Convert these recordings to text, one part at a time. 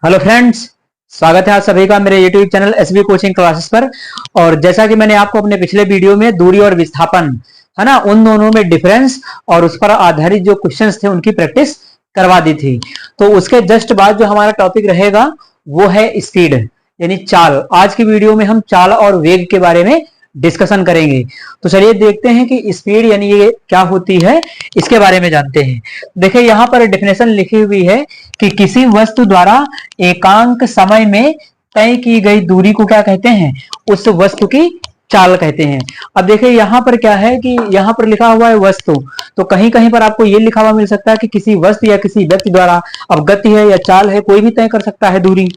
Hello friends, स्वागत है आप सभी का मेरे YouTube channel SB coaching classes पर। और जैसा कि मैंने आपको अपने पिछले वीडियो में दूरी और विस्थापन है ना, उन दोनों में डिफरेंस और उस पर आधारित जो क्वेश्चंस थे उनकी प्रैक्टिस करवा दी थी। तो उसके जस्ट बाद जो हमारा टॉपिक रहेगा वो है स्पीड यानी चाल। आज की वीडियो में हम चाल और वेग के बारे में डिस्कशन करेंगे। तो चलिए देखते हैं कि स्पीड यानी ये क्या होती है, इसके बारे में जानते हैं। देखिए यहाँ पर डेफिनेशन लिखी हुई है कि किसी वस्तु द्वारा एकांक समय में तय की गई दूरी को क्या कहते हैं, उस वस्तु की चाल कहते हैं। अब देखिए यहाँ पर क्या है कि यहाँ पर लिखा हुआ है वस्तु, तो कहीं कहीं पर आपको ये लिखा हुआ मिल सकता है कि किसी वस्तु या किसी व्यक्ति द्वारा। अब गति है या चाल है, कोई भी तय कर सकता है दूरी,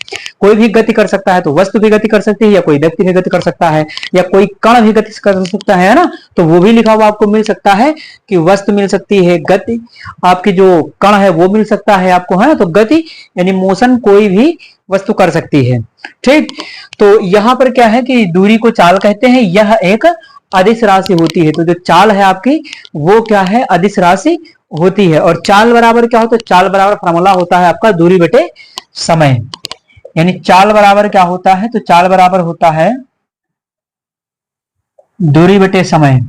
कोई भी गति कर सकता है। तो वस्तु भी गति कर सकती है या कोई व्यक्ति भी गति कर सकता है या कोई कण भी गति कर सकता है ना। तो वो भी लिखा हुआ आपको मिल सकता है कि वस्तु मिल सकती है, गति आपकी जो कण है वो मिल सकता है आपको, है ना। तो गति यानी मोशन कोई भी वस्तु कर सकती है, ठीक। तो यहां पर क्या है कि दूरी को चाल कहते हैं। यह एक अदिश राशि होती है। तो जो चाल है आपकी वो क्या है, अदिश राशि होती है। और चाल बराबर क्या होता है, चाल बराबर फॉर्मूला होता है आपका दूरी बटे समय। यानी चाल बराबर क्या होता है, तो चाल बराबर होता है दूरी बटे समय।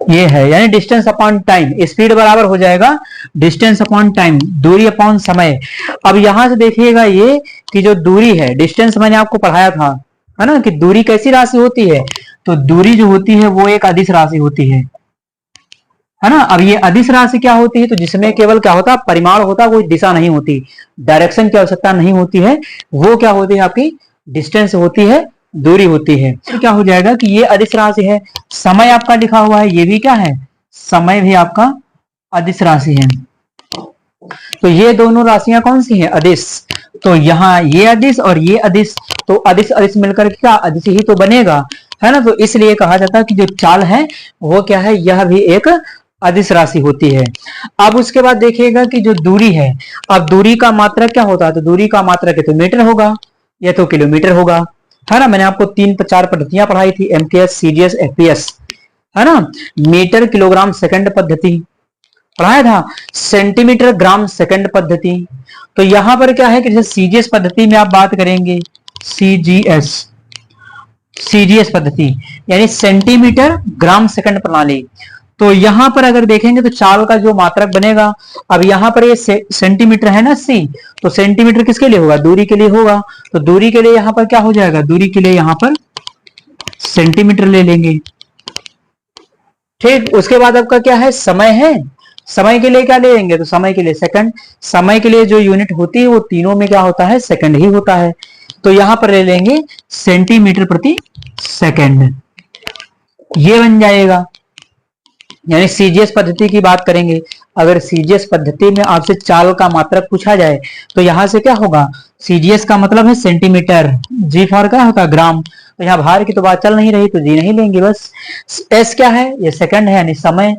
ये है यानी डिस्टेंस अपॉन टाइम। स्पीड बराबर हो जाएगा डिस्टेंस अपॉन टाइम, दूरी अपॉन समय। अब यहां से देखिएगा ये कि जो दूरी है, डिस्टेंस मैंने आपको पढ़ाया था है ना, कि दूरी कैसी राशि होती है। तो दूरी जो होती है वो एक अदिश राशि होती है ना। अब ये अदिश राशि क्या होती है, तो जिसमें केवल क्या होता है, परिमाण होता है, कोई दिशा नहीं होती, डायरेक्शन की आवश्यकता नहीं होती है। वो क्या होती है आपकी डिस्टेंस होती है, दूरी होती है। तो क्या हो जाएगा कि ये अदिश राशि है। समय आपका लिखा हुआ है, ये भी क्या है, समय भी आपका अदिश राशि है। तो ये दोनों राशियां कौन सी हैं, अदिश। तो यहाँ ये अदिश और ये अदिश, तो अदिश अदिश मिलकर क्या अदिश ही तो बनेगा, है ना। तो इसलिए कहा जाता है कि जो चाल है वो क्या है, यह भी एक अदिश राशि होती है। अब उसके बाद देखिएगा कि जो दूरी है, अब दूरी का मात्रक क्या होता है, तो दूरी का मात्रक है तो मीटर होगा या तो किलोमीटर होगा, है ना। मैंने आपको 3-4 पद्धतियां पढ़ाई थी, एमकेएस, सीजीएस, एफपीएस, है ना। मीटर किलोग्राम सेकंड पद्धति पढ़ाया था, सेंटीमीटर ग्राम सेकंड पद्धति। तो यहां पर क्या है कि जैसे सीजीएस पद्धति में आप बात करेंगे, सीजीएस सीजीएस पद्धति यानी सेंटीमीटर ग्राम सेकंड प्रणाली। तो यहां पर अगर देखेंगे तो चाल का जो मात्रक बनेगा, अब यहां पर ये सेंटीमीटर है ना सी, तो सेंटीमीटर किसके लिए होगा, दूरी के लिए होगा। तो दूरी के लिए यहां पर क्या हो जाएगा, दूरी के लिए यहां पर सेंटीमीटर ले लेंगे, ठीक। उसके बाद आपका क्या है, समय है, समय के लिए क्या ले लेंगे, तो समय के लिए सेकंड। समय के लिए जो यूनिट होती है वो तीनों में क्या होता है, सेकंड ही होता है। तो यहां पर ले लेंगे सेंटीमीटर प्रति सेकंड, ये बन जाएगा। यानी सीजीएस पद्धति की बात करेंगे, अगर सीजीएस पद्धति में आपसे चाल का मात्रक पूछा जाए तो यहां से क्या होगा, सीजीएस का मतलब है सेंटीमीटर, जी फॉर क्या होता है, ग्राम। तो यहाँ भार की तो बात चल नहीं रही तो जी नहीं लेंगे बस। एस क्या है, ये सेकंड है यानी समय,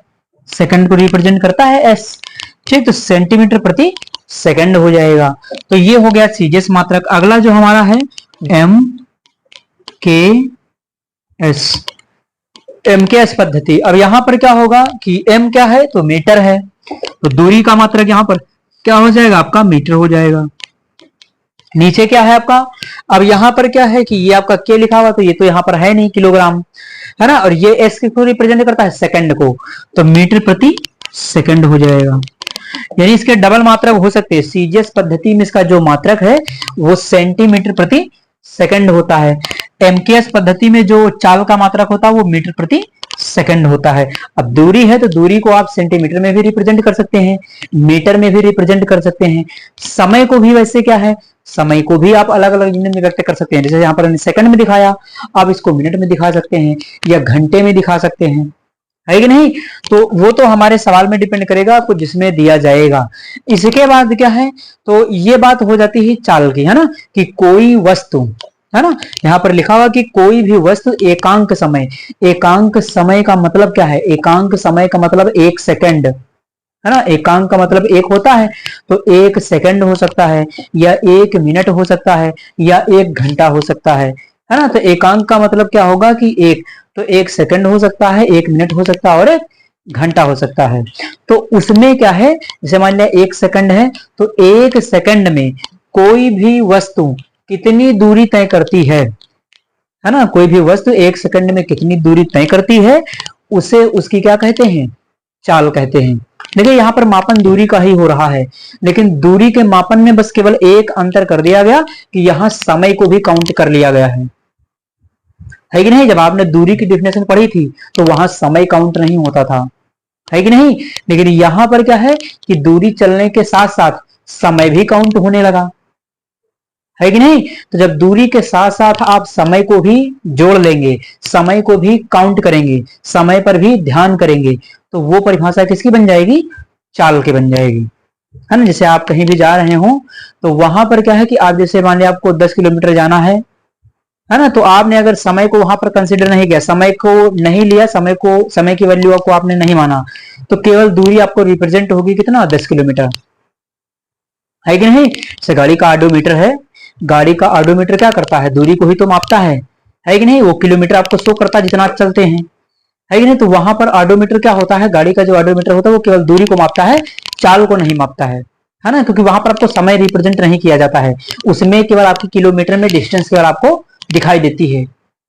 सेकंड को रिप्रेजेंट करता है एस, ठीक। तो सेंटीमीटर प्रति सेकंड हो जाएगा। तो ये हो गया सीजीएस मात्रक। अगला जो हमारा है एम के एस, एमकेएस पद्धति। अब यहां पर क्या होगा कि एम क्या है, तो मीटर है, तो दूरी का मात्रक यहां पर क्या हो जाएगा आपका, मीटर हो जाएगा। नीचे क्या है आपका, अब यहां पर क्या है कि ये आपका के लिखा हुआ, तो ये तो यहां पर है नहीं, किलोग्राम, है ना। और ये एस को रिप्रेजेंट करता है सेकंड को, तो मीटर प्रति सेकंड हो जाएगा। यानी इसके डबल मात्रक हो सकते हैं। सीजीएस पद्धति में इसका जो मात्रक है वो सेंटीमीटर प्रति सेकंड होता है। एमकेएस पद्धति में जो चाल का मात्रक होता है वो मीटर प्रति सेकंड होता है। अब दूरी है तो दूरी को आप सेंटीमीटर में भी रिप्रेजेंट कर सकते हैं, मीटर में भी रिप्रेजेंट कर सकते हैं। समय को भी वैसे क्या है, समय को भी आप अलग अलग यूनिट में व्यक्त कर सकते हैं। जैसे यहाँ पर सेकंड में दिखाया, आप इसको मिनट में दिखा सकते हैं या घंटे में दिखा सकते हैं, है कि नहीं। तो वो तो हमारे सवाल में डिपेंड करेगा आपको जिसमें दिया जाएगा। इसके बाद क्या है, तो ये बात हो जाती है चाल की, है ना, कि कोई वस्तु, है ना, यहाँ पर लिखा हुआ कि कोई भी वस्तु एकांक समय, एकांक समय का मतलब क्या है, एकांक समय का मतलब 1 सेकंड, है ना। एकांक का मतलब 1 होता है, तो 1 सेकंड हो सकता है या 1 मिनट हो सकता है या 1 घंटा हो सकता है ना। तो एकांक का मतलब क्या होगा कि 1, तो 1 सेकंड हो सकता है, 1 मिनट हो सकता है और 1 घंटा हो सकता है। तो उसमें क्या है, जैसे मान लिया 1 सेकंड है, तो 1 सेकंड में कोई भी वस्तु कितनी दूरी तय करती है ना, कोई भी वस्तु 1 सेकंड में कितनी दूरी तय करती है, उसे उसकी क्या कहते हैं, चाल कहते हैं। देखिए यहाँ पर मापन दूरी का ही हो रहा है, लेकिन दूरी के मापन में बस केवल एक अंतर कर दिया गया कि यहाँ समय को भी काउंट कर लिया गया है कि नहीं। जब आपने दूरी की डेफिनेशन पढ़ी थी तो वहां समय काउंट नहीं होता था, है कि नहीं। लेकिन यहां पर क्या है कि दूरी चलने के साथ साथ समय भी काउंट होने लगा, है कि नहीं। तो जब दूरी के साथ साथ आप समय को भी जोड़ लेंगे, समय को भी काउंट करेंगे, समय पर भी ध्यान करेंगे, तो वो परिभाषा किसकी बन जाएगी, चाल की बन जाएगी, है ना। जैसे आप कहीं भी जा रहे हो तो वहां पर क्या है कि आप जैसे मान लिया आपको 10 किलोमीटर जाना है ना, तो आपने अगर समय को वहां पर कंसिडर नहीं किया, समय को नहीं लिया, समय की वैल्यू को आपने नहीं माना, तो केवल दूरी आपको रिप्रेजेंट होगी कितना, 10 किलोमीटर, है कि नहीं। जैसे गाड़ी का ऑडोमीटर है, गाड़ी का ऑडोमीटर क्या करता है, दूरी को ही तो मापता है कि नहीं। वो किलोमीटर आपको शो करता है जितना आप चलते हैं, है कि नहीं। तो वहां पर ऑडोमीटर क्या होता है, गाड़ी का जो ऑडोमीटर होता है वो केवल दूरी को मापता है, चाल को नहीं मापता है ना, क्योंकि वहां पर आपको समय रिप्रेजेंट नहीं किया जाता है, उसमें केवल आपकी किलोमीटर में डिस्टेंस केवल आपको दिखाई देती है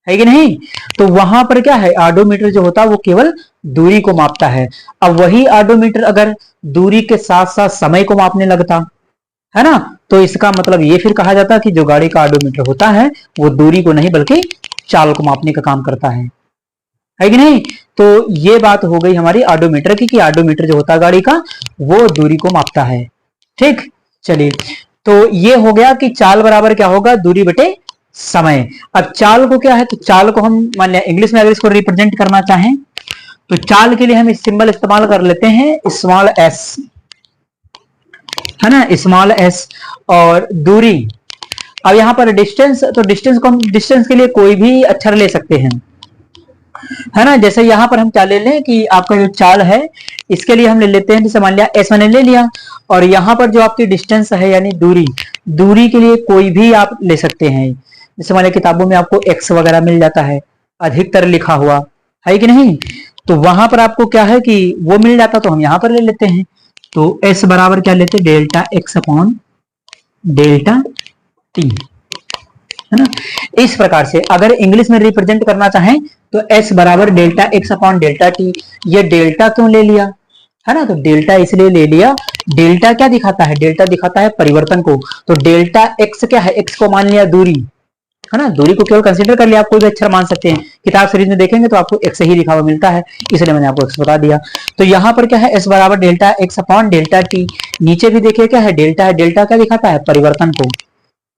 कि नहीं। तो वहां पर क्या है, ऑडोमीटर जो होता है वो केवल दूरी को मापता है। अब वही ऑडोमीटर अगर दूरी के साथ साथ समय को मापने लगता है ना, तो इसका मतलब ये फिर कहा जाता है कि जो गाड़ी का ऑडोमीटर होता है वो दूरी को नहीं बल्कि चाल को मापने का काम करता है कि नहीं। तो ये बात हो गई हमारी ऑडोमीटर की, कि ऑडोमीटर जो होता है गाड़ी का वो दूरी को मापता है। ठीक, चलिए, तो ये हो गया कि चाल बराबर क्या होगा, दूरी बटे समय। अब चाल को क्या है, तो चाल को हम मान लिया इंग्लिश में अगर इसको रिप्रेजेंट करना चाहें तो चाल के लिए हम इस सिंबल इस्तेमाल कर लेते हैं स्मॉल एस, है ना, स्मॉल एस। और दूरी, अब यहां पर डिस्टेंस, तो डिस्टेंस को हम डिस्टेंस के लिए कोई भी अक्षर ले सकते हैं, है ना। जैसे यहां पर हम क्या ले लें कि आपका जो चाल है इसके लिए हम ले लेते हैं, जैसे मान लिया एस मैंने ले लिया, और यहां पर जो आपकी डिस्टेंस है यानी दूरी, दूरी के लिए कोई भी आप ले सकते हैं। जैसे मान लिया किताबों में आपको एक्स वगैरह मिल जाता है अधिकतर लिखा हुआ, है कि नहीं। तो वहां पर आपको क्या है कि वो मिल जाता, तो हम यहां पर ले लेते हैं। तो एस बराबर क्या लेते, delta x upon delta T, है ना। इस प्रकार से अगर इंग्लिश में रिप्रेजेंट करना चाहें तो एस बराबर delta x upon delta T. ये डेल्टा क्यों ले लिया, है ना, तो डेल्टा इसलिए ले लिया, डेल्टा क्या दिखाता है, डेल्टा दिखाता है परिवर्तन को। तो डेल्टा एक्स क्या है, एक्स को मान लिया दूरी, है ना, दूरी को केवल कंसीडर कर लिया, आप कोई भी अक्षर मान सकते हैं। किताब सीरीज में देखेंगे तो आपको एक्स ही लिखा हुआ मिलता है, इसलिए मैंने आपको एक्स बता दिया। तो यहाँ पर क्या है, एस बराबर delta x upon delta T. नीचे भी देखिए क्या है, डेल्टा है, डेल्टा क्या दिखाता है, परिवर्तन को,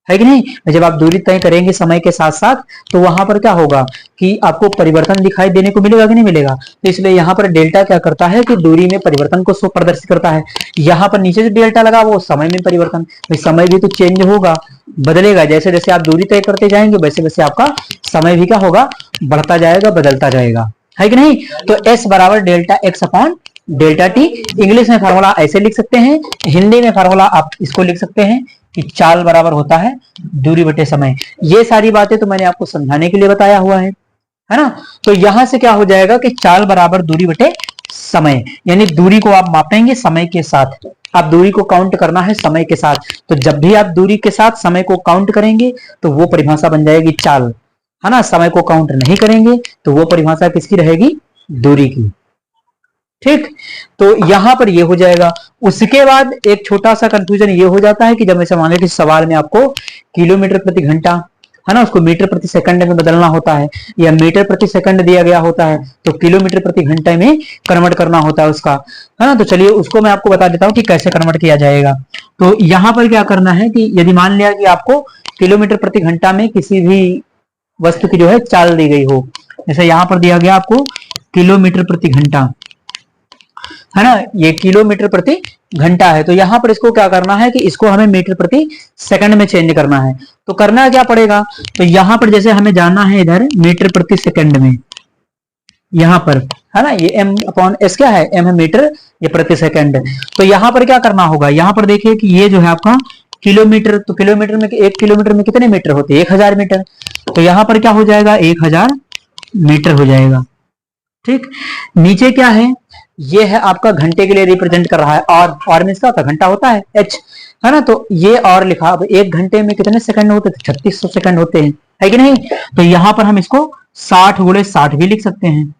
है कि नहीं। जब आप दूरी तय करेंगे समय के साथ साथ तो वहां पर क्या होगा कि आपको परिवर्तन दिखाई देने को मिलेगा कि नहीं मिलेगा। तो इसलिए यहाँ पर डेल्टा क्या करता है कि दूरी में परिवर्तन को प्रदर्शित करता है। यहाँ पर नीचे जो डेल्टा लगा वो समय में परिवर्तन, समय भी तो चेंज होगा, बदलेगा, जैसे जैसे आप दूरी तय करते जाएंगे वैसे वैसे आपका समय भी क्या होगा, बढ़ता जाएगा, बदलता जाएगा, है कि नहीं। तो एस बराबर delta x upon delta T. English में फार्मूला ऐसे लिख सकते हैं, हिंदी में फार्मूला आप इसको लिख सकते हैं कि चाल बराबर होता है दूरी बटे समय। ये सारी बातें तो मैंने आपको समझाने के लिए बताया हुआ है ना। तो यहां से क्या हो जाएगा कि चाल बराबर दूरी बटे समय, यानी दूरी को आप मापेंगे समय के साथ, आप दूरी को काउंट करना है समय के साथ। तो जब भी आप दूरी के साथ समय को काउंट करेंगे तो वो परिभाषा बन जाएगी चाल, है ना। समय को काउंट नहीं करेंगे तो वो परिभाषा किसकी रहेगी, दूरी की। ठीक, तो यहां पर ये हो जाएगा। उसके बाद एक छोटा सा कंफ्यूजन ये हो जाता है कि जब ऐसे मान लीजिए सवाल में आपको किलोमीटर प्रति घंटा, है ना, उसको मीटर प्रति सेकंड में बदलना होता है, या मीटर प्रति सेकंड दिया गया होता है तो किलोमीटर प्रति घंटे में कन्वर्ट करना होता है उसका, है ना। तो चलिए उसको मैं आपको बता देता हूँ कि कैसे कन्वर्ट किया जाएगा। तो यहाँ पर क्या करना है कि यदि मान लिया कि आपको किलोमीटर प्रति घंटा में किसी भी वस्तु की जो है चाल दी गई हो, जैसे यहाँ पर दिया गया आपको किलोमीटर प्रति घंटा, है ना, ये किलोमीटर प्रति घंटा है। तो यहां पर इसको क्या करना है कि इसको हमें मीटर प्रति सेकंड में चेंज करना है। तो करना क्या पड़ेगा, तो यहां पर जैसे हमें जाना है इधर मीटर प्रति सेकंड में, यहां पर, है ना, ये m अपॉन एस क्या है, m है मीटर, ये प्रति सेकंड। तो यहां पर क्या करना होगा, यहां पर देखिए कि ये जो है आपका किलोमीटर, तो किलोमीटर में 1 किलोमीटर में कितने मीटर होते हैं, 1000 मीटर। तो यहां पर क्या हो जाएगा, 1000 मीटर हो जाएगा। ठीक, नीचे क्या है, ये है आपका घंटे के लिए रिप्रेजेंट कर रहा है, और में इसका होता घंटा होता है एच, है ना। तो ये और लिखा, अब एक घंटे में कितने सेकंड होते थे, 3600 सेकंड होते हैं, है कि नहीं। तो यहां पर हम इसको 60 × 60 भी लिख सकते हैं,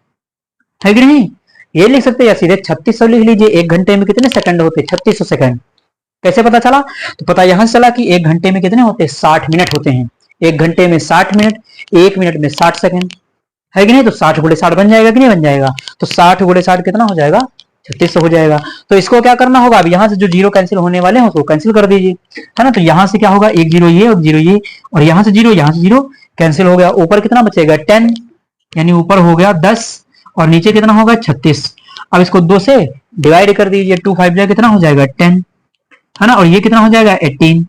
है कि नहीं। ये लिख सकते हैं या सीधे 3600 लिख लीजिए। एक घंटे में कितने सेकंड होते, 3600 सेकंड। कैसे पता चला, तो पता यहां से चला कि एक घंटे में कितने होते, 60 मिनट होते हैं। एक घंटे में 60 मिनट, एक मिनट में 60 सेकंड, है कि नहीं। तो 60 × 60 बन जाएगा कि नहीं बन जाएगा। तो 60 × 60 कितना हो जाएगा, 3600 हो जाएगा। तो इसको क्या करना होगा, अब यहां से जो जीरो कैंसिल होने वाले हैं उसको कैंसिल कर दीजिए, है ना। तो यहां से क्या होगा, एक जीरो ये और जीरो ये, और यहां से जीरो कैंसिल हो गया। ऊपर कितना बचेगा 10, यानी ऊपर हो गया 10 और नीचे कितना होगा 36। अब इसको 2 से डिवाइड कर दीजिए, 2 5 जा कितना हो जाएगा 10, है ना। और ये कितना हो जाएगा 18,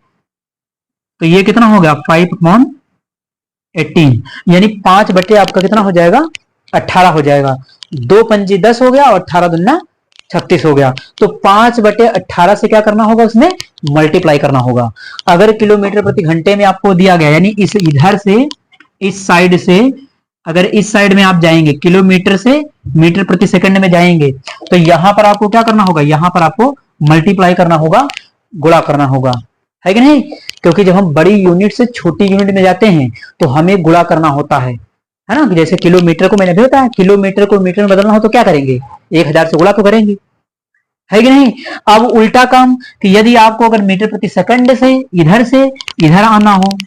तो ये कितना हो गया 5/18, यानी 5 बटे आपका कितना हो जाएगा 18 हो जाएगा। 2 पंजी 10 हो गया और 18 दूना 36 हो गया। तो 5/18 से क्या करना होगा, उसमें मल्टीप्लाई करना होगा। अगर किलोमीटर प्रति घंटे में आपको दिया गया, यानी इस इधर से इस साइड से, अगर इस साइड में आप जाएंगे किलोमीटर से मीटर प्रति सेकंड में जाएंगे, तो यहां पर आपको क्या करना होगा, यहां पर आपको मल्टीप्लाई करना होगा, गुणा करना होगा, है कि नहीं। क्योंकि जब हम बड़ी यूनिट से छोटी यूनिट में जाते हैं तो हमें गुणा करना होता है ना। जैसे किलोमीटर को मैंने भी बताया, किलोमीटर को मीटर में बदलना हो तो क्या करेंगे, 1000 से गुणा तो करेंगे, है कि नहीं। अब उल्टा काम कि यदि आपको अगर मीटर प्रति सेकंड से इधर आना हो,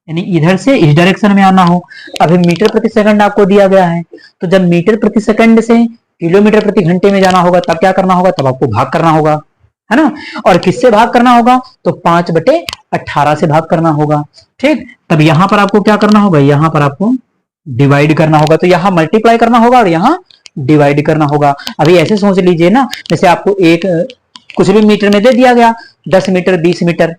यानी इधर से इस डायरेक्शन में आना हो, अभी मीटर प्रति सेकंड आपको दिया गया है, तो जब मीटर प्रति सेकंड से किलोमीटर प्रति घंटे में जाना होगा तब क्या करना होगा, तब आपको भाग करना होगा, है ना। और किससे भाग करना होगा, तो 5/18 से भाग करना होगा, ठीक। तब यहां पर आपको क्या करना होगा, यहां पर आपको डिवाइड करना होगा। तो यहां मल्टीप्लाई करना होगा और यहां डिवाइड करना होगा। अभी ऐसे सोच लीजिए ना, जैसे आपको एक कुछ भी मीटर में दे दिया गया, 10 मीटर 20 मीटर,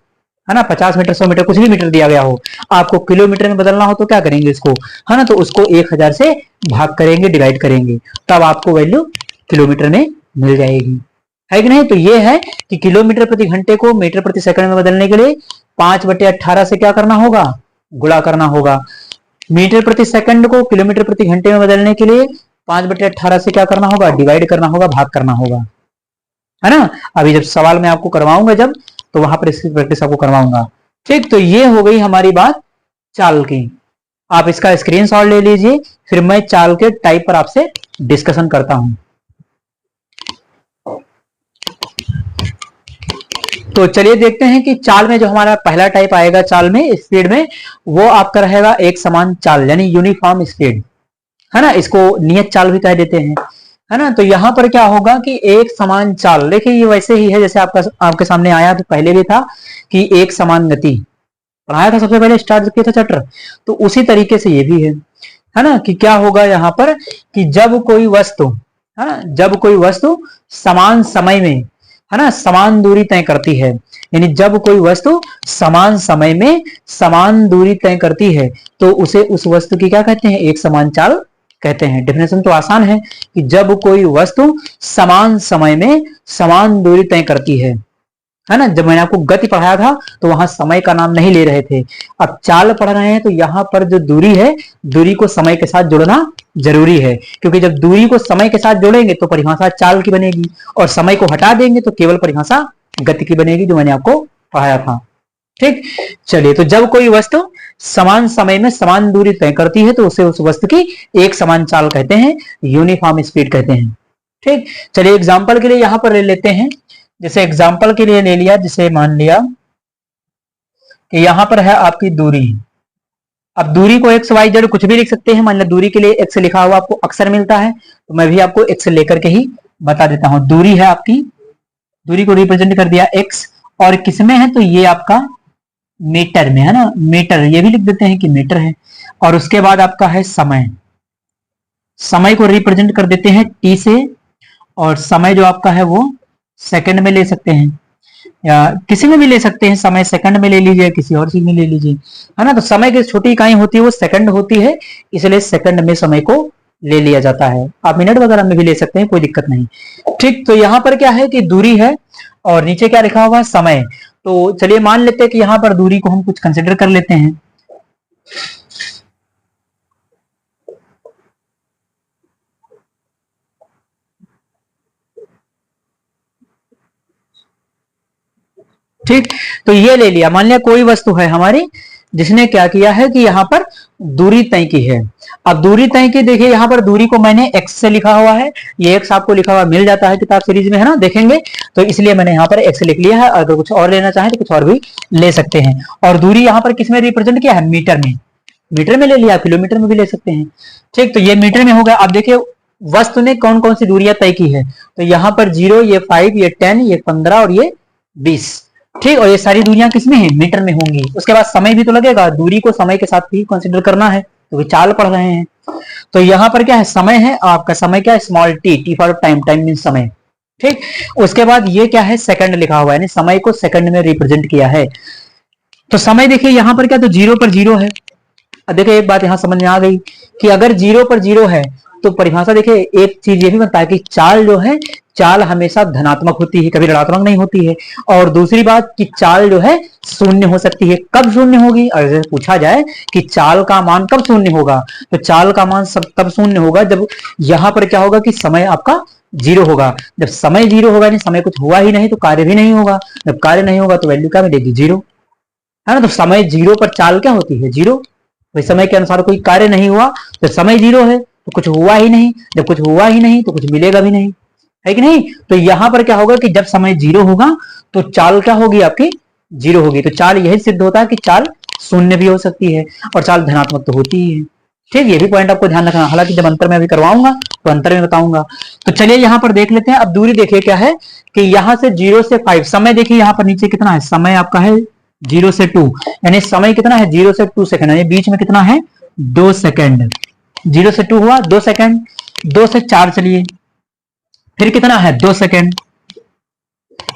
है ना, 50 मीटर 100 मीटर, कुछ भी मीटर दिया गया हो, आपको किलोमीटर में बदलना हो तो क्या करेंगे इसको, है ना। तो उसको 1000 से भाग करेंगे, डिवाइड करेंगे, तब आपको वैल्यू किलोमीटर में मिल जाएगी, है कि नहीं। तो ये है कि किलोमीटर प्रति घंटे को मीटर प्रति सेकंड में बदलने के लिए 5/18 से क्या करना होगा, गुणा करना होगा। मीटर प्रति सेकंड को किलोमीटर प्रति घंटे में बदलने के लिए 5/18 से क्या करना होगा, डिवाइड करना होगा, भाग करना होगा, है ना। अभी जब सवाल मैं आपको करवाऊंगा जब, तो वहां पर इसकी प्रैक्टिस आपको करवाऊंगा, ठीक। तो ये हो गई हमारी बात चाल की। आप इसका स्क्रीनशॉट ले लीजिए, फिर मैं चाल के टाइप पर आपसे डिस्कशन करता हूं। तो चलिए देखते हैं कि चाल में जो हमारा पहला टाइप आएगा, चाल में स्पीड में, वो आपका रहेगा एक समान चाल, यानी यूनिफॉर्म स्पीड, है ना। इसको नियत चाल भी कह देते हैं, है ना। तो यहां पर क्या होगा कि एक समान चाल, देखिए ये वैसे ही है जैसे आपके सामने आया तो पहले भी था कि एक समान गति पढ़ाया था, सबसे पहले स्टार्ट किया था चैप्टर, तो उसी तरीके से ये भी है ना। कि क्या होगा यहां पर कि जब कोई वस्तु, है ना, जब कोई वस्तु समान समय में, है ना, समान दूरी तय करती है, यानी जब कोई वस्तु समान समय में समान दूरी तय करती है, तो उसे उस वस्तु की क्या कहते हैं, एक समान चाल कहते हैं। डेफिनेशन तो आसान है कि जब कोई वस्तु समान समय में समान दूरी तय करती है ना। जब मैंने आपको गति पढ़ाया था तो वहां समय का नाम नहीं ले रहे थे, अब चाल पढ़ रहे हैं तो यहां पर जो दूरी है, दूरी को समय के साथ जोड़ना जरूरी है, क्योंकि जब दूरी को समय के साथ जोड़ेंगे तो परिभाषा चाल की बनेगी, और समय को हटा देंगे तो केवल परिभाषा गति की बनेगी, जो मैंने आपको पढ़ाया था, ठीक। चलिए, तो जब कोई वस्तु समान समय में समान दूरी तय करती है तो उसे उस वस्तु की एक समान चाल कहते हैं, यूनिफॉर्म स्पीड कहते हैं, ठीक। चलिए एग्जाम्पल के लिए यहां पर ले लेते हैं, जैसे एग्जाम्पल के लिए ले लिया, जिसे मान लिया कि यहां पर है आपकी दूरी। अब दूरी को एक्स वाई जेड कुछ भी लिख सकते हैं, मान लिया दूरी के लिए एक्स लिखा हुआ आपको अक्सर मिलता है, तो मैं भी आपको एक्स लेकर के ही बता देता हूं। दूरी है आपकी, दूरी को रिप्रेजेंट कर दिया एक्स, और किसमें है, तो ये आपका मीटर में, है ना, मीटर, ये भी लिख देते हैं कि मीटर है। और उसके बाद आपका है समय, समय को रिप्रेजेंट कर देते हैं टी से, और समय जो आपका है वो सेकंड में ले सकते हैं, या किसी में भी ले सकते हैं, समय सेकंड में ले लीजिए, किसी और चीज में ले लीजिए, है ना। तो समय की छोटी इकाई होती है वो सेकंड होती है, इसलिए सेकंड में समय को ले लिया जाता है। आप मिनट वगैरह में भी ले सकते हैं, कोई दिक्कत नहीं, ठीक। तो यहां पर क्या है कि दूरी है और नीचे क्या लिखा हुआ है, समय। तो चलिए मान लेते हैं कि यहां पर दूरी को हम कुछ कंसिडर कर लेते हैं, ठीक, तो ये ले लिया। मान लिया कोई वस्तु है हमारी जिसने क्या किया है कि यहाँ पर दूरी तय की है। अब दूरी तय की, देखिए यहाँ पर दूरी को मैंने x से लिखा हुआ है, ये x आपको लिखा हुआ मिल जाता है किताब सीरीज में, है ना, देखेंगे, तो इसलिए मैंने यहाँ पर x लिख लिया है। अगर कुछ और लेना चाहें तो कुछ और भी ले सकते हैं। और दूरी यहाँ पर किसमें रिप्रेजेंट किया है, मीटर में, मीटर में ले लिया, किलोमीटर में भी ले सकते हैं। ठीक, तो ये मीटर में हो गया। अब देखिए वस्तु ने कौन कौन सी दूरियां तय की है, तो यहाँ पर 0, ये 5, ये 10, ये 15 और ये 20। ठीक, और ये सारी दूरियां किसमें है, मीटर में होंगी। उसके बाद समय भी तो लगेगा, दूरी को समय के साथ भी कंसीडर करना है, तो चाल पढ़ रहे हैं। तो यहाँ पर क्या है, समय है आपका, समय क्या है, small T, T for time, time mean समय। ठीक, उसके बाद ये क्या है, सेकंड लिखा हुआ है, यानी समय को सेकंड में रिप्रेजेंट किया है। तो समय देखिए यहाँ पर क्या, तो 0 पर 0 है। अब देखिए एक बात यहां समझ में आ गई कि अगर 0 पर 0 है तो परिभाषा देखिए एक चीज ये भी बनता है कि चाल जो है, चाल हमेशा धनात्मक होती है, कभी ऋणात्मक नहीं होती है। और दूसरी बात कि चाल जो है शून्य हो सकती है। कब शून्य होगी, अगर पूछा जाए कि चाल का मान कब शून्य होगा, तो चाल का मान सब तब शून्य होगा जब यहां पर क्या होगा कि समय आपका 0 होगा। जब समय 0 होगा, नहीं समय कुछ हुआ ही नहीं तो कार्य भी नहीं होगा। जब कार्य नहीं होगा तो वैल्यू क्या मिलेगी, 0, है ना। तो समय 0 पर चाल क्या होती है, 0। भाई समय के अनुसार कोई कार्य नहीं हुआ तो समय 0 है, तो कुछ हुआ ही नहीं। जब कुछ हुआ ही नहीं तो कुछ मिलेगा भी नहीं, है कि नहीं। तो यहां पर क्या होगा कि जब समय 0 होगा तो चाल क्या होगी आपकी, 0 होगी। तो चाल यही सिद्ध होता है कि चाल शून्य भी हो सकती है और चाल धनात्मक तो होती ही है। ठीक, ये भी पॉइंट आपको ध्यान रखना, हालांकि जब अंतर में अभी करवाऊंगा तो अंतर में बताऊंगा। तो चलिए यहां पर देख लेते हैं। अब दूरी देखिए क्या है कि यहां से 0 से 5, समय देखिए यहां पर नीचे कितना है, समय आपका है 0 से 2, यानी समय कितना है, 0 से 2 सेकंड, यानी बीच में कितना है, 2 सेकंड। 0 से 2 हुआ 2 सेकंड, 2 से 4 चलिए, फिर कितना है, 2 सेकंड,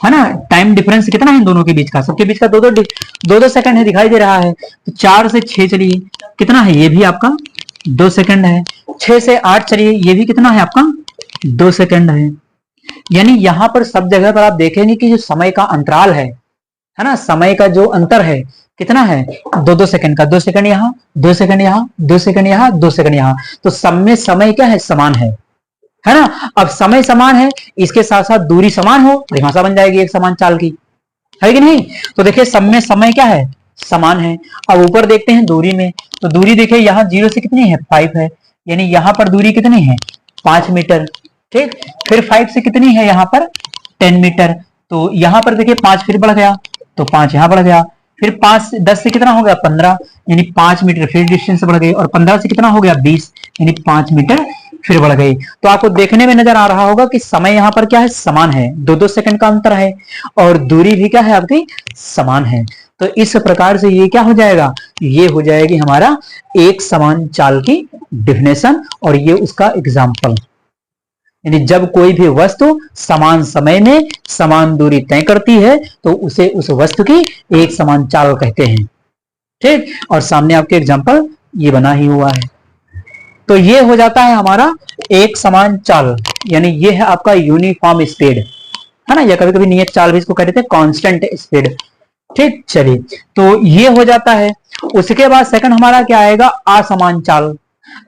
है ना। टाइम डिफरेंस कितना है इन दोनों के बीच का, सबके बीच का दो सेकंड है, दिखाई दे रहा है। तो 4 से 6 चलिए, कितना है, ये भी आपका 2 सेकंड है। 6 से 8 चलिए, ये भी कितना है आपका, 2 सेकंड है। यानी यहां पर सब जगह पर आप देखेंगे कि जो समय का अंतराल है ना, समय का जो अंतर है कितना है, 2-2 सेकंड का, 2 सेकंड यहाँ, 2 सेकंड यहाँ, 2 सेकंड यहाँ, 2 सेकंड यहाँ। तो सब में समय क्या है, समान है ना। अब समय समान है, इसके साथ साथ दूरी समान हो, परिभाषा बन जाएगी एक समान चाल की, है कि नहीं। तो देखिए सब में समय क्या है, समान है। अब ऊपर देखते हैं दूरी में, तो दूरी देखिए यहाँ 0 से कितनी है, 5 है, यानी यहाँ पर दूरी कितनी है, 5 मीटर। ठीक, फिर 5 से कितनी है यहाँ पर, 10 मीटर। तो यहाँ पर देखिए 5 फिर बढ़ गया, तो 5 यहाँ बढ़ गया, फिर 5 10 से कितना हो गया, 15, यानी 5 मीटर फिर डिस्टेंस बढ़ गई, और 15 से कितना हो गया, 20, यानी 5 मीटर फिर बढ़ गई। तो आपको देखने में नजर आ रहा होगा कि समय यहाँ पर क्या है, समान है, 2-2 सेकंड का अंतर है, और दूरी भी क्या है आपकी, समान है। तो इस प्रकार से ये क्या हो जाएगा, ये हो जाएगी हमारा एक समान चाल की डेफिनेशन, और ये उसका एग्जाम्पल। यानी जब कोई भी वस्तु समान समय में समान दूरी तय करती है तो उसे उस वस्तु की एक समान चाल कहते हैं। ठीक, और सामने आपके एग्जाम्पल ये बना ही हुआ है। तो ये हो जाता है हमारा एक समान चाल, यानी ये है आपका यूनिफॉर्म स्पीड, है ना, या कभी कभी नियत चाल भी इसको कह देते हैं, कांस्टेंट स्पीड। ठीक, चलिए तो ये हो जाता है। उसके बाद सेकंड हमारा क्या आएगा, असमान चाल।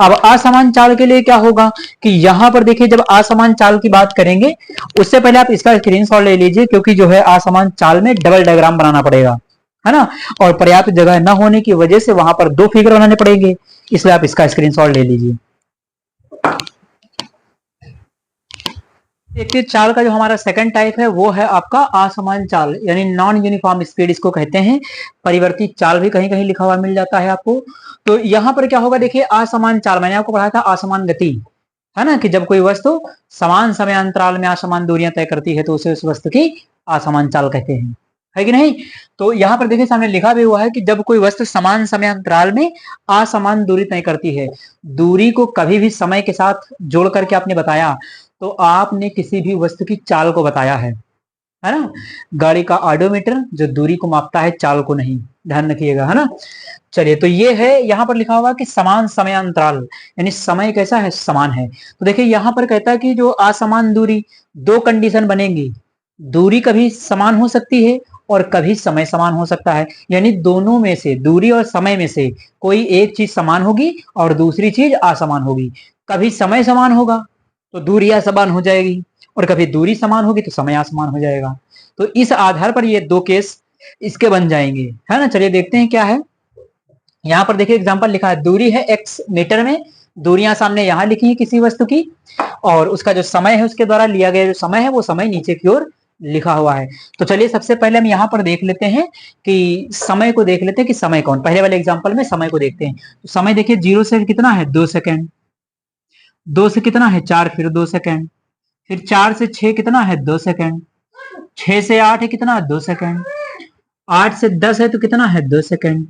अब असमान चाल के लिए क्या होगा कि यहां पर देखिए जब असमान चाल की बात करेंगे उससे पहले आप इसका स्क्रीनशॉट ले लीजिए, क्योंकि जो है असमान चाल में डबल डायग्राम बनाना पड़ेगा, है ना, और पर्याप्त जगह न होने की वजह से वहां पर 2 फिगर बनाने पड़ेंगे, इसलिए आप इसका स्क्रीनशॉट ले लीजिए। देखिए चाल का जो हमारा सेकंड टाइप है वो है आपका असमान चाल, यानी नॉन यूनिफॉर्म स्पीड इसको कहते हैं। परिवर्तित चाल भी कहीं कहीं लिखा हुआ मिल जाता है आपको। तो यहां पर क्या होगा, देखिए असमान चाल मैंने आपको पढ़ाया था असमान गति, है ना, कि जब कोई वस्तु समान समय अंतराल में असमान दूरियां तय करती है तो उसे उस वस्तु की असमान चाल कहते हैं, है कि नहीं। तो यहाँ पर देखिए सामने लिखा भी हुआ है कि जब कोई वस्तु समान समय अंतराल में असमान दूरी तय करती है, दूरी को कभी भी समय के साथ जोड़ करके आपने बताया तो आपने किसी भी वस्तु की चाल को बताया है ना। गाड़ी का ऑडोमीटर जो दूरी को मापता है, चाल को नहीं, ध्यान रखिएगा, है ना। चलिए तो ये है यहाँ पर लिखा हुआ कि समान समय अंतराल, यानी समय कैसा है, समान है। तो देखिए यहाँ पर कहता है कि जो असमान दूरी, 2 कंडीशन बनेंगी, दूरी कभी समान हो सकती है और कभी समय समान हो सकता है, यानी दोनों में से, दूरी और समय में से कोई एक चीज समान होगी और दूसरी चीज असमान होगी। कभी समय समान होगा तो दूरी असमान हो जाएगी, और कभी दूरी समान होगी तो समय असमान हो जाएगा। तो इस आधार पर ये 2 केस इसके बन जाएंगे, है ना। चलिए देखते हैं क्या है। यहाँ पर देखिए एग्जांपल लिखा है, दूरी है x मीटर में, दूरियां सामने यहाँ लिखी है किसी वस्तु की, और उसका जो समय है उसके द्वारा लिया गया जो समय है वो समय नीचे की ओर लिखा हुआ है। तो चलिए सबसे पहले हम यहाँ पर देख लेते हैं कि समय को देख लेते हैं कि समय कौन, पहले वाले एग्जाम्पल में समय को देखते हैं। तो समय देखिए 0 से कितना है 2 सेकेंड, 2 से कितना है 4 फिर 2 सेकेंड, फिर 4 से 6 कितना है 2 सेकेंड, 6 से 8 है कितना 2 सेकेंड, 8 से 10 है तो कितना है 2 सेकेंड।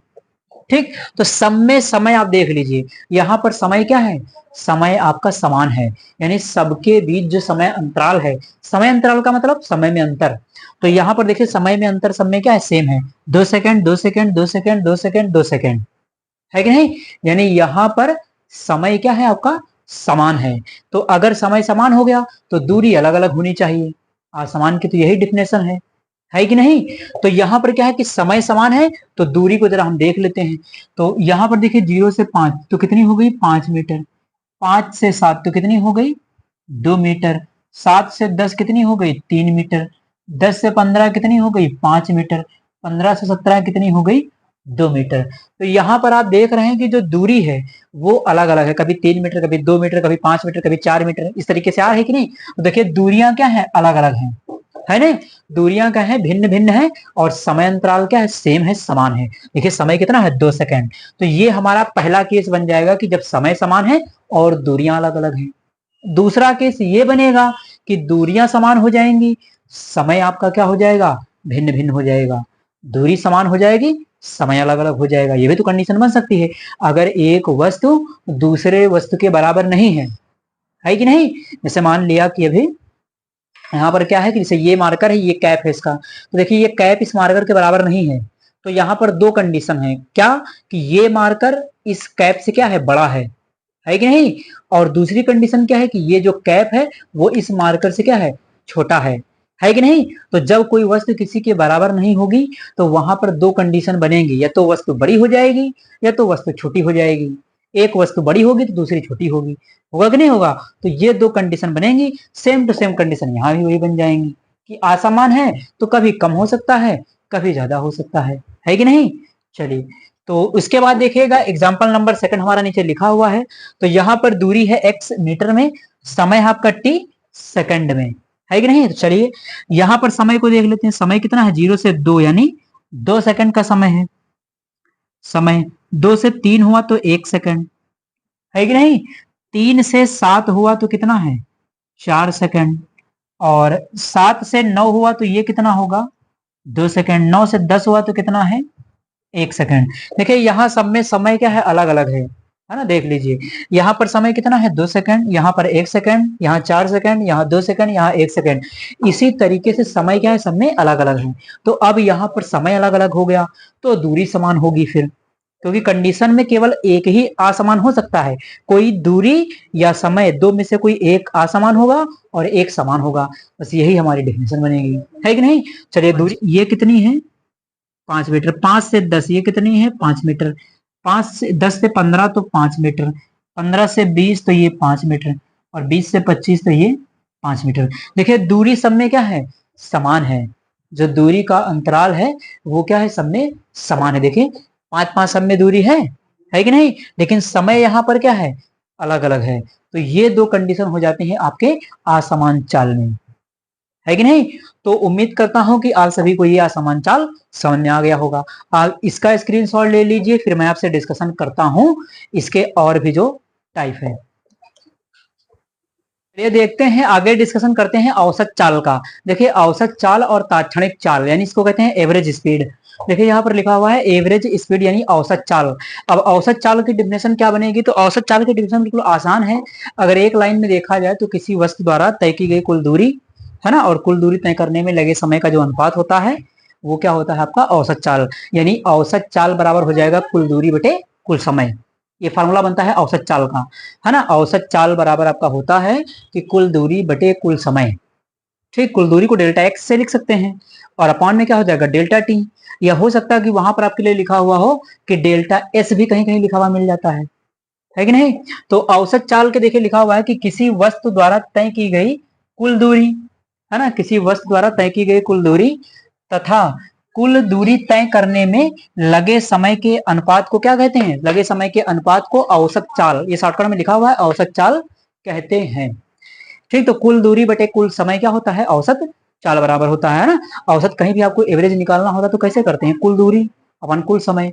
ठीक, तो सब में समय आप देख लीजिए, यहाँ पर समय क्या है, समय आपका समान है, यानी सबके बीच जो समय अंतराल है, समय अंतराल का मतलब समय में अंतर। तो यहाँ पर देखिए समय में अंतर सब में क्या है, सेम है, 2 second 2 second 2 second 2 second 2 second, है कि नहीं। यानी यहाँ पर समय क्या है आपका समान है। तो अगर समय समान हो गया तो दूरी अलग अलग होनी चाहिए, असमान की तो यही डिफिनेशन है कि नहीं। तो यहाँ पर क्या है कि समय समान है, तो दूरी को जरा हम देख लेते हैं। तो यहाँ पर देखिए 0 से 5 तो कितनी हो गई 5 मीटर, 5 से 7 तो कितनी हो गई 2 मीटर, 7 से 10 कितनी हो गई 3 मीटर, 10 से 15 कितनी हो गई 5 मीटर, 15 से 17 कितनी हो गई 2 मीटर। तो यहाँ पर आप देख रहे हैं कि जो दूरी है वो अलग अलग है, कभी 3 मीटर, कभी 2 मीटर, कभी 5 मीटर, कभी 4 मीटर, इस तरीके से आ रहा है कि नहीं। तो देखिए दूरियां क्या है अलग अलग है ना, दूरियां क्या है भिन्न भिन्न है, और समय अंतराल क्या है सेम है समान है। देखिए समय कितना है 2 सेकेंड। तो ये हमारा पहला केस बन जाएगा कि जब समय समान है और दूरियां अलग अलग हैं। दूसरा केस ये बनेगा कि दूरियां समान हो जाएंगी, समय आपका क्या हो जाएगा भिन्न भिन्न हो जाएगा, दूरी समान हो जाएगी समय अलग अलग हो जाएगा। ये भी तो कंडीशन बन सकती है, अगर एक वस्तु दूसरे वस्तु के बराबर नहीं है कि नहीं। जैसे मान लिया कि अभी यहाँ पर क्या है कि जैसे ये मार्कर है, ये कैप है इसका, तो देखिए ये कैप इस मार्कर के बराबर नहीं है। तो यहाँ पर दो कंडीशन है, क्या कि ये मार्कर इस कैप से क्या है बड़ा है कि नहीं, और दूसरी कंडीशन क्या है कि ये जो कैप है वो इस मार्कर से क्या है छोटा है कि नहीं। तो जब कोई वस्तु किसी के बराबर नहीं होगी तो वहां पर दो कंडीशन बनेंगी, या तो वस्तु बड़ी हो जाएगी या तो वस्तु छोटी हो जाएगी। एक वस्तु बड़ी होगी तो दूसरी छोटी होगी, होगा कि नहीं होगा। तो ये दो कंडीशन बनेंगी, सेम टू सेम कंडीशन यहाँ भी वही बन जाएंगी कि असमान है तो कभी कम हो सकता है कभी ज्यादा हो सकता है कि नहीं। चलिए, तो उसके बाद देखिएगा एग्जाम्पल नंबर सेकंड हमारा नीचे लिखा हुआ है। तो यहाँ पर दूरी है x मीटर में, समय है आपका t सेकंड में, है कि नहीं। तो चलिए यहाँ पर समय को देख लेते हैं, समय कितना है 0 से 2 यानी 2 सेकंड का समय है। समय 2 से 3 हुआ तो 1 सेकंड, है कि नहीं। 3 से 7 हुआ तो कितना है 4 सेकंड, और 7 से 9 हुआ तो ये कितना होगा 2 सेकंड, 9 से 10 हुआ तो कितना है 1 सेकंड। देखिए यहाँ सब में समय क्या है अलग अलग है ना। देख लीजिए यहाँ पर समय कितना है 2 सेकंड, यहाँ पर 1 सेकंड, यहाँ 4 सेकंड, यहाँ 2 सेकंड, यहाँ 1 सेकंड। इसी तरीके से समय क्या है सब में अलग अलग है। तो अब यहाँ पर समय अलग अलग हो गया तो दूरी समान होगी फिर, क्योंकि कंडीशन में केवल एक ही असमान हो सकता है, कोई दूरी या समय दो में से कोई एक असमान होगा और एक समान होगा, बस यही हमारी डेफिनेशन बनेगी, है कि नहीं। चलिए दूरी ये कितनी है 5 मीटर, 5 से 10 ये कितनी है 5 मीटर, 5 से 10 से 15 तो 5 मीटर, 15 से 20 तो ये 5 मीटर, और 20 से 25 तो ये 5 मीटर। देखिए दूरी सब में क्या है समान है, जो दूरी का अंतराल है वो क्या है सब में समान है। देखिए 5-5 सब में दूरी है कि नहीं, लेकिन समय यहाँ पर क्या है अलग अलग है। तो ये दो कंडीशन हो जाती हैं आपके असमान चाल में, है कि नहीं। तो उम्मीद करता हूं कि आप सभी को ये असमान चाल समझ में आ गया होगा। आप इसका स्क्रीनशॉट ले लीजिए, फिर मैं आपसे डिस्कशन करता हूं इसके और भी जो टाइप है। ये देखते हैं आगे डिस्कशन करते हैं औसत चाल का। देखिए औसत चाल और तात्क्षणिक चाल यानी इसको कहते हैं एवरेज स्पीड। देखिए यहाँ पर लिखा हुआ है एवरेज स्पीड यानी औसत चाल। अब औसत चाल की डिफिनेशन क्या बनेगी, तो औसत चाल की डिफिनेशन बिल्कुल आसान है। अगर एक लाइन में देखा जाए तो किसी वस्तु द्वारा तय की गई कुल दूरी है ना, और कुल दूरी तय करने में लगे समय का जो अनुपात होता है वो क्या होता है आपका औसत चाल। यानी औसत चाल बराबर हो जाएगा कुल दूरी बटे कुल समय। ये फार्मूला बनता है औसत चाल का, है ना। औसत चाल बराबर आपका होता है कि कुल दूरी बटे कुल समय। ठीक, कुल दूरी को डेल्टा एक्स से लिख सकते हैं और अपॉन में क्या हो जाएगा डेल्टा टी, या हो सकता है कि वहां पर आपके लिए लिखा हुआ हो कि डेल्टा एस भी कहीं कहीं लिखा हुआ मिल जाता है कि नहीं। तो औसत चाल के देखिए लिखा हुआ है कि किसी वस्तु द्वारा तय की गई कुल दूरी, है ना, किसी वस्तु द्वारा तय की गई कुल दूरी तथा कुल दूरी तय करने में लगे समय के अनुपात को क्या कहते हैं? लगे समय के अनुपात को औसत चाल, ये शॉर्टकट में लिखा हुआ है, औसत चाल कहते हैं। ठीक, तो कुल दूरी बटे कुल समय क्या होता है? औसत चाल बराबर होता है ना। औसत कहीं भी आपको एवरेज निकालना होता तो कैसे करते हैं? कुल दूरी अपन कुल समय,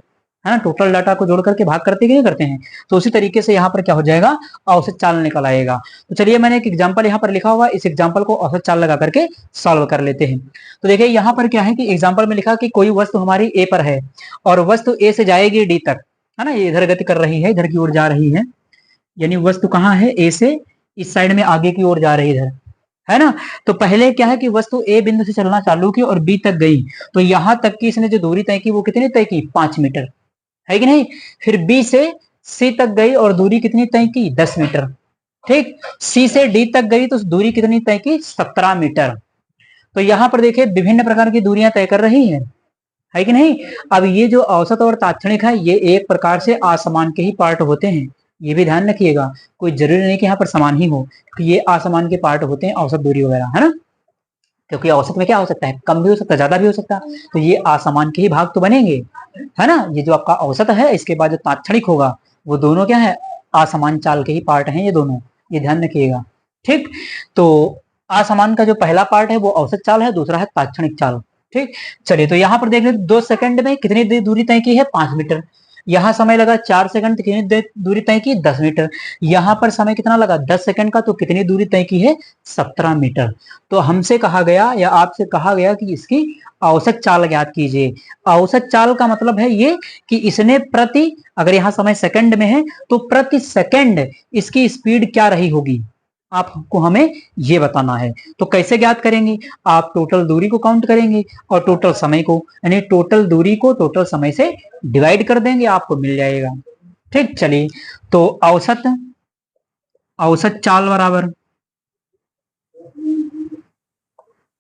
है ना, टोटल डाटा को जोड़ करके भाग करते नहीं करते हैं। तो उसी तरीके से यहाँ पर क्या हो जाएगा? औसत चाल निकल आएगा। तो चलिए मैंने एक एग्जांपल यहाँ पर लिखा हुआ, इस एग्जांपल को औसत चाल लगा करके सॉल्व कर लेते हैं। तो देखिए यहाँ पर क्या है कि एग्जांपल में लिखा कि कोई वस्तु हमारी ए पर है और वस्तु ए से जाएगी डी तक, है ना, ये इधर गति कर रही है, इधर की ओर जा रही है, यानी वस्तु कहाँ है? ए से इस साइड में आगे की ओर जा रही है, है ना। तो पहले क्या है कि वस्तु ए बिंदु से चलना चालू की और बी तक गई, तो यहां तक की इसने जो दूरी तय की वो कितनी तय की? 5 मीटर, है कि नहीं। फिर बी से सी तक गई और दूरी कितनी तय की? 10 मीटर। ठीक, सी से डी तक गई तो दूरी कितनी तय की? 17 मीटर। तो यहां पर देखिए विभिन्न प्रकार की दूरियां तय कर रही है कि नहीं। अब ये जो औसत और तात्क्षणिक है ये एक प्रकार से असमान के ही पार्ट होते हैं, ये भी ध्यान रखिएगा। कोई जरूरी नहीं कि यहाँ पर समान ही हो, तो ये असमान के पार्ट होते हैं औसत दूरी वगैरह, है ना। क्योंकि औसत में क्या हो सकता है? कम भी हो सकता है, ज्यादा भी हो सकता है, तो ये असमान के ही भाग तो बनेंगे, है ना। ये जो आपका औसत है, इसके बाद जो तात्क्षणिक होगा वो दोनों क्या है? असमान चाल के ही पार्ट हैं ये दोनों, ये ध्यान रखिएगा। ठीक, तो असमान का जो पहला पार्ट है वो औसत चाल है, दूसरा है तात्क्षणिक चाल। ठीक, चलिए तो यहाँ पर देख लेते 2 सेकंड में कितनी दूरी तय की है? 5 मीटर। यहाँ समय लगा 4 सेकंड, कितनी दूरी तय की? 10 मीटर। यहाँ पर समय कितना लगा? 10 सेकंड का, तो कितनी दूरी तय की है? 17 मीटर। तो हमसे कहा गया या आपसे कहा गया कि इसकी औसत चाल ज्ञात कीजिए। औसत चाल का मतलब है ये कि इसने प्रति, अगर यहाँ समय सेकंड में है तो प्रति सेकंड इसकी स्पीड क्या रही होगी, आपको हमें ये बताना है। तो कैसे ज्ञात करेंगे? आप टोटल दूरी को काउंट करेंगे और टोटल समय को, यानी टोटल दूरी को टोटल समय से डिवाइड कर देंगे, आपको मिल जाएगा। ठीक, चलिए तो औसत, औसत चाल बराबर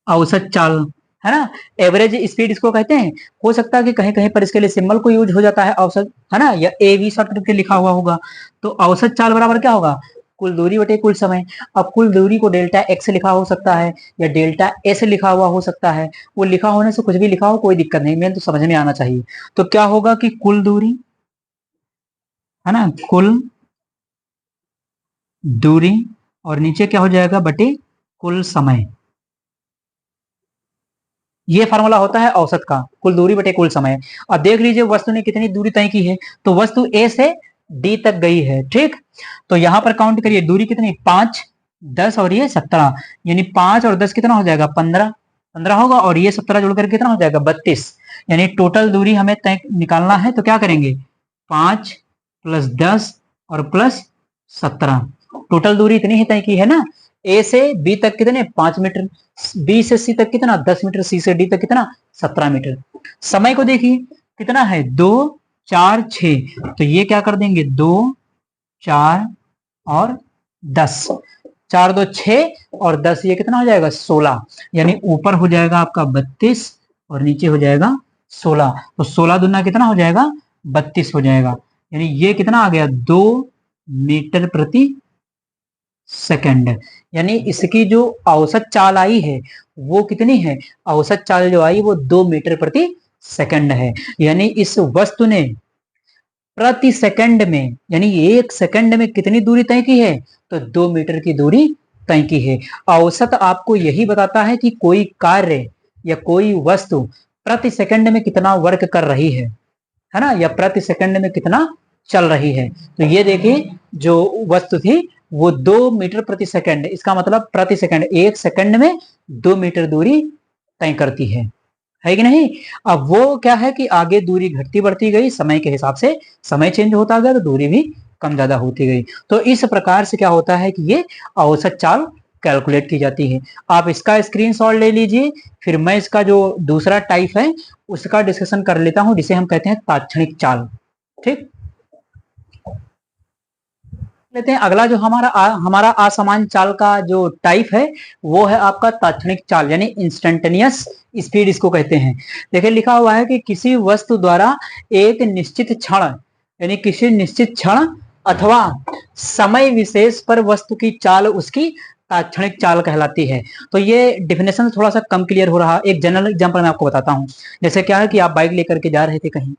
औसत चाल, है ना, एवरेज स्पीड इसको कहते हैं। हो सकता है कि कहीं कहीं पर इसके लिए सिंबल को यूज हो जाता है औसत, है ना, या ए वी शॉर्ट करके लिखा हुआ होगा। तो औसत चाल बराबर क्या होगा? कुल दूरी बटे कुल समय। अब कुल दूरी को डेल्टा एक्स लिखा हो सकता है या डेल्टा एस लिखा हुआ हो सकता है, वो लिखा होने से कुछ भी लिखा हो कोई दिक्कत नहीं, मेन तो समझ में आना चाहिए। तो क्या होगा कि कुल दूरी, है ना, कुल दूरी और नीचे क्या हो जाएगा? बटे कुल समय। ये फार्मूला होता है औसत का, कुल दूरी बटे कुल समय। अब देख लीजिए वस्तु ने कितनी दूरी तय की है, तो वस्तु ए से डी तक गई है। ठीक, तो यहां पर काउंट करिए दूरी कितनी? 5, 10 और ये 17, यानी 5 और 10 कितना हो जाएगा? 15, 15 होगा, और ये 17 जोड़कर कितना हो जाएगा? 32। यानी टोटल दूरी हमें तय निकालना है, तो क्या करेंगे? 5 + 10 और प्लस 17, टोटल दूरी इतनी ही तय की है ना। ए से बी तक कितने? 5 मीटर, बी से सी तक कितना? 10 मीटर, सी से डी तक कितना? 17 मीटर। समय को देखिए कितना है? 2, 4, 6, तो ये क्या कर देंगे? 2, 4 और 10, 4, 2, 6 और 10, ये कितना हो जाएगा? 16, यानी ऊपर हो जाएगा आपका 32 और नीचे हो जाएगा 16, तो 16 दूना कितना हो जाएगा? 32 हो जाएगा। यानी ये कितना आ गया? 2 मीटर प्रति सेकंड। यानी इसकी जो औसत चाल आई है वो कितनी है? औसत चाल जो आई वो 2 मीटर प्रति सेकंड है। यानी इस वस्तु ने प्रति सेकंड में, यानी 1 सेकंड में कितनी दूरी तय की है? तो 2 मीटर की दूरी तय की है। औसत आपको यही बताता है कि कोई कार्य या कोई वस्तु प्रति सेकंड में कितना वर्क कर रही है ना, या प्रति सेकंड में कितना चल रही है। तो ये देखिए जो वस्तु थी वो 2 मीटर प्रति सेकंड, इसका मतलब प्रति सेकंड, 1 सेकंड में 2 मीटर दूरी तय करती है कि नहीं। अब वो क्या है कि आगे दूरी घटती बढ़ती गई, समय के हिसाब से समय चेंज होता गया तो दूरी भी कम ज्यादा होती गई। तो इस प्रकार से क्या होता है कि ये औसत चाल कैलकुलेट की जाती है। आप इसका स्क्रीनशॉट ले लीजिए, फिर मैं इसका जो दूसरा टाइप है उसका डिस्कशन कर लेता हूं, जिसे हम कहते हैं तात्क्षणिक चाल। ठीक, लेते हैं अगला जो हमारा असमान चाल का जो टाइप है वो है आपका तात्क्षणिक चाल, यानी इंस्टेंटेनियस स्पीड इसको कहते हैं। देखिए लिखा हुआ है कि किसी वस्तु द्वारा एक निश्चित क्षण, यानी किसी निश्चित क्षण अथवा समय विशेष पर वस्तु की चाल उसकी तात्क्षणिक चाल कहलाती है। तो ये डेफिनेशन थोड़ा सा कम क्लियर हो रहा। एक जनरल एग्जांपल मैं आपको बताता हूँ। जैसे क्या है कि आप बाइक लेकर के जा रहे थे कहीं,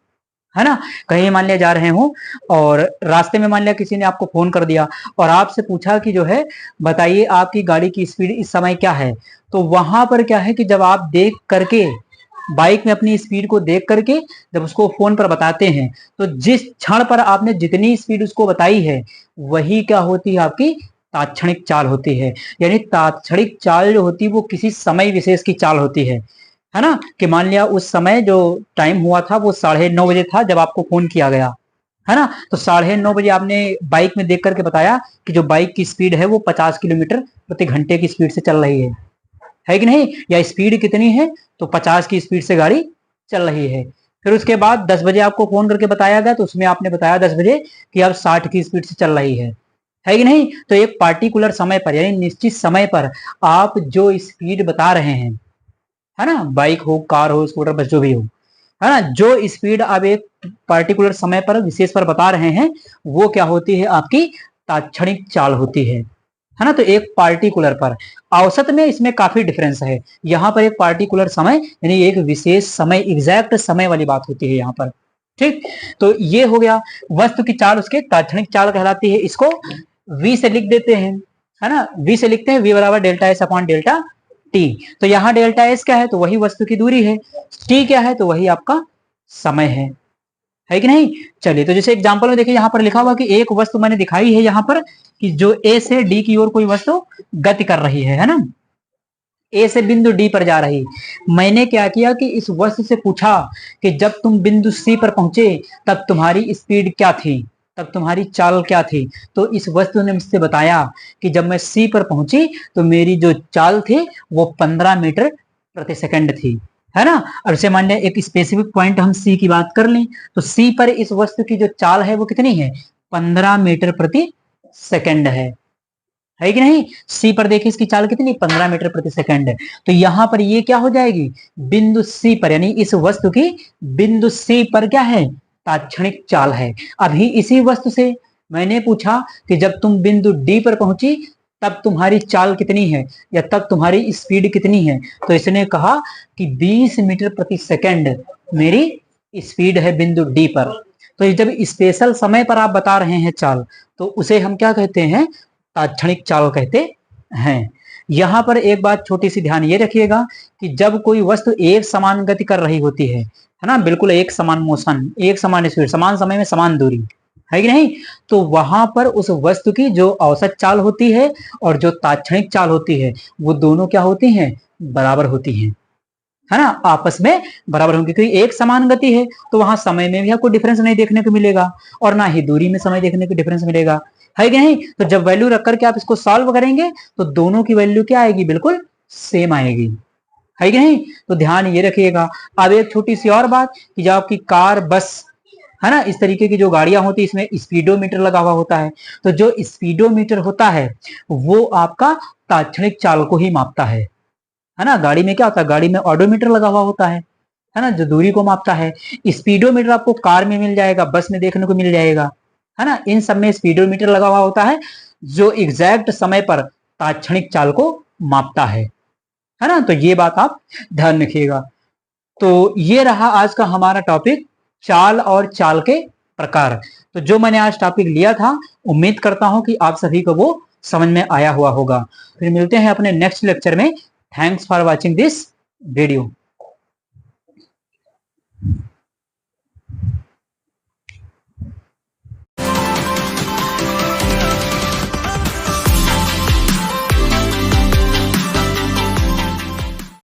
है ना, कहीं मान लिया जा रहे हो, और रास्ते में मान लिया किसी ने आपको फोन कर दिया और आपसे पूछा कि जो है बताइए आपकी गाड़ी की स्पीड इस समय क्या है। तो वहां पर क्या है कि जब आप देख करके बाइक में अपनी स्पीड को देख करके जब उसको फोन पर बताते हैं, तो जिस क्षण पर आपने जितनी स्पीड उसको बताई है वही क्या होती है, आपकी तात्क्षणिक चाल होती है। यानी तात्क्षणिक चाल जो होती है वो किसी समय विशेष की चाल होती है ना, कि मान लिया उस समय जो टाइम हुआ था वो 9:30 बजे था जब आपको फोन किया गया, है ना। तो 9:30 बजे आपने बाइक में देख करके बताया कि जो बाइक की स्पीड है वो 50 किलोमीटर प्रति घंटे की स्पीड से चल रही है कि नहीं, या स्पीड कितनी है, तो 50 की स्पीड से गाड़ी चल रही है। फिर उसके बाद 10 बजे आपको फोन करके बताया गया, तो उसमें आपने बताया 10 बजे कि अब 60 की स्पीड से चल रही है कि नहीं। तो एक पार्टिकुलर समय पर यानी निश्चित समय पर आप जो स्पीड बता रहे हैं, है ना, बाइक हो, कार हो, स्कूटर, बस जो भी हो, है ना, जो स्पीड आप एक पार्टिकुलर समय पर विशेष पर बता रहे हैं वो क्या होती है, आपकी तात्क्षणिक चाल होती है ना। तो एक पार्टिकुलर पर, औसत में इसमें काफी डिफरेंस है। यहाँ पर एक पार्टिकुलर समय यानी एक विशेष समय, एग्जैक्ट समय वाली बात होती है यहाँ पर। ठीक, तो ये हो गया वस्तु की चाल, उसके तात्क्षणिक चाल कहलाती है। इसको v से लिख देते हैं, है ना, v से लिखते हैं, v बराबर delta S upon delta T. तो यहाँ डेल्टा एस क्या है, तो वही वस्तु की दूरी है, टी क्या है, तो वही आपका समय है कि नहीं। चलिए, तो जैसे एग्जांपल में देखिए यहाँ पर लिखा हुआ कि एक वस्तु मैंने दिखाई है यहाँ पर कि जो ए से डी की ओर कोई वस्तु गति कर रही है ना, ए से बिंदु डी पर जा रही। मैंने क्या किया कि इस वस्तु से पूछा कि जब तुम बिंदु सी पर पहुंचे तब तुम्हारी स्पीड क्या थी, तब तुम्हारी चाल क्या थी। तो इस वस्तु ने मुझसे बताया कि जब मैं सी पर पहुंची तो मेरी जो चाल थी वो 15 मीटर प्रति सेकंड थी, है ना। और उसे मान लिया एक स्पेसिफिक पॉइंट हम सी की बात कर लें, तो सी पर इस वस्तु की जो चाल है वो कितनी है, 15 मीटर प्रति सेकंड है कि नहीं। सी पर देखिए इसकी चाल कितनी, 15 मीटर प्रति सेकंड है। तो यहां पर ये क्या हो जाएगी, बिंदु सी पर, यानी इस वस्तु की बिंदु सी पर क्या है, तात्क्षणिक चाल है। अभी इसी वस्तु से मैंने पूछा कि जब तुम बिंदु डी पर पहुंची तब तुम्हारी चाल कितनी है, या तब तुम्हारी स्पीड कितनी है। तो इसने कहा कि 20 मीटर प्रति सेकंड मेरी स्पीड है बिंदु डी पर। तो जब स्पेशल समय पर आप बता रहे हैं चाल, तो उसे हम क्या कहते हैं, तात्क्षणिक चाल कहते हैं। यहां पर एक बात छोटी सी ध्यान ये रखिएगा कि जब कोई वस्तु एक समान गति कर रही होती है ना, बिल्कुल एक समान मोशन, एक समान स्पीड, समान समय में समान दूरी, है कि नहीं, तो वहां पर उस वस्तु की जो औसत चाल होती है और जो तात्क्षणिक चाल होती है वो दोनों क्या होती हैं, बराबर होती हैं, है ना, आपस में बराबर होंगे। क्योंकि एक समान गति है तो वहां समय में भी आपको डिफरेंस नहीं देखने को मिलेगा और ना ही दूरी में समय देखने को डिफरेंस मिलेगा, है कि नहीं। तो जब वैल्यू रख करके आप इसको सॉल्व करेंगे तो दोनों की वैल्यू क्या आएगी, बिल्कुल सेम आएगी, है कि नहीं। तो ध्यान ये रखिएगा। अब एक छोटी सी और बात कि जब आपकी कार, बस, है ना, इस तरीके की जो गाड़ियां होती है इसमें स्पीडोमीटर लगा हुआ होता है। तो जो स्पीडोमीटर होता है वो आपका तात्क्षणिक चाल को ही मापता है ना। गाड़ी में क्या होता है, गाड़ी में ऑडोमीटर लगा हुआ होता है ना, जो दूरी को मापता है। स्पीडोमीटर आपको कार में मिल जाएगा, बस में देखने को मिल जाएगा, है ना। इन सब में स्पीडोमीटर लगा हुआ होता है जो एग्जैक्ट समय पर तात्क्षणिक चाल को मापता है ना। तो ये बात आप ध्यान रखिएगा। तो ये रहा आज का हमारा टॉपिक, चाल और चाल के प्रकार। तो जो मैंने आज टॉपिक लिया था उम्मीद करता हूं कि आप सभी को वो समझ में आया हुआ होगा। फिर मिलते हैं अपने नेक्स्ट लेक्चर में। Thanks for watching this video.